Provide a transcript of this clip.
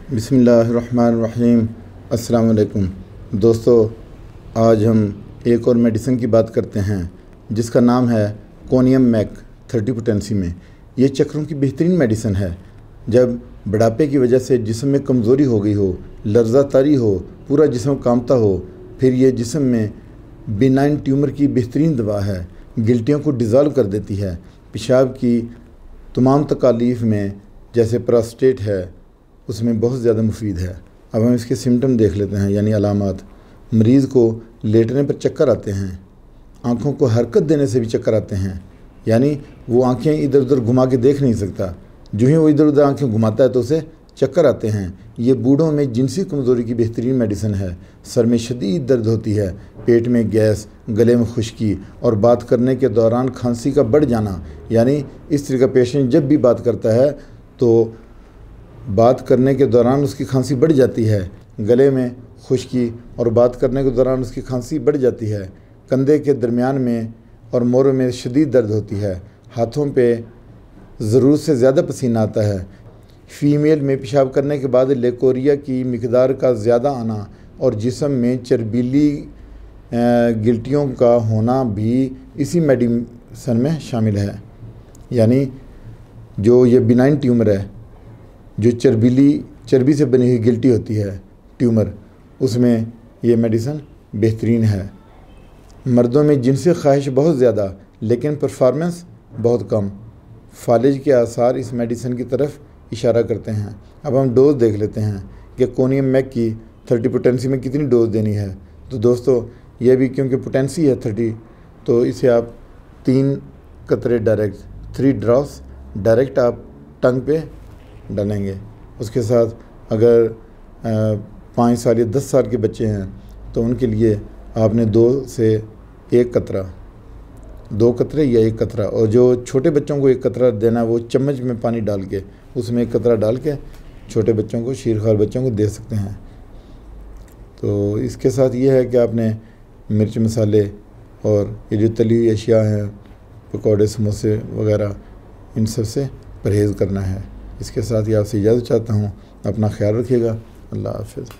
बिस्मिल्लाहिर्रहमानिर्रहीम। अस्सलाम वालेकुम दोस्तों, आज हम एक और मेडिसिन की बात करते हैं जिसका नाम है कोनियम मैक 30 पोटेंसी में। ये चक्रों की बेहतरीन मेडिसिन है। जब बुढ़ापे की वजह से जिस्म में कमज़ोरी हो गई हो, लर्जा तारी हो, पूरा जिस्म कांपता हो, फिर ये जिस्म में बिनाइन ट्यूमर की बेहतरीन दवा है। गिल्टियों को डिज़ॉल्व कर देती है। पेशाब की तमाम तकालीफ में जैसे प्रोस्टेट है उसमें बहुत ज़्यादा मुफीद है। अब हम इसके सिम्टम देख लेते हैं, यानी अलामात। मरीज़ को लेटने पर चक्कर आते हैं, आँखों को हरकत देने से भी चक्कर आते हैं, यानी वो आँखें इधर उधर घुमा के देख नहीं सकता। जो ही वो इधर उधर आँखें घुमाता है तो उसे चक्कर आते हैं। ये बूढ़ों में जिनसी कमज़ोरी की बेहतरीन मेडिसिन है। सर में शदीद दर्द होती है, पेट में गैस, गले में खुश्की और बात करने के दौरान खांसी का बढ़ जाना, यानी इस तरह का पेशेंट जब भी बात करता है तो बात करने के दौरान उसकी खांसी बढ़ जाती है। गले में खुश्की और बात करने के दौरान उसकी खांसी बढ़ जाती है। कंधे के दरमियान में और मोरों में शदीद दर्द होती है। हाथों पे ज़रूरत से ज़्यादा पसीना आता है। फ़ीमेल में पेशाब करने के बाद लेकोरिया की मिकदार का ज़्यादा आना और जिस्म में चर्बीली गिल्टियों का होना भी इसी मेडिसिन में शामिल है। यानी जो ये बिनाइन ट्यूमर है, जो चर्बी से बनी हुई गिल्टी होती है ट्यूमर, उसमें ये मेडिसिन बेहतरीन है। मर्दों में जिनसी ख्वाहिश बहुत ज़्यादा लेकिन परफॉर्मेंस बहुत कम, फालिज के आसार इस मेडिसिन की तरफ इशारा करते हैं। अब हम डोज़ देख लेते हैं कि कोनियम मैक की 30 पोटेंसी में कितनी डोज़ देनी है। तो दोस्तों, ये भी क्योंकि पोटेंसी है 30, तो इसे आप 3 कतरे डायरेक्ट 3 ड्रॉप्स डायरेक्ट आप टंग पे डालेंगे। उसके साथ अगर 5 साल या 10 साल के बच्चे हैं तो उनके लिए आपने 2 से 1 कतरा, 2 कतरे या 1 कतरा, और जो छोटे बच्चों को 1 कतरा देना वो चम्मच में पानी डाल के उसमें 1 कतरा डाल के छोटे बच्चों को, शीरखार बच्चों को दे सकते हैं। तो इसके साथ ये है कि आपने मिर्च मसाले और ये जो तली हुई अशिया हैं, पकौड़े समोसे वगैरह, इन सब से परहेज़ करना है। इसके साथ ही आपसे इजाज़त चाहता हूँ। अपना ख्याल रखिएगा। अल्लाह हाफ़िज़।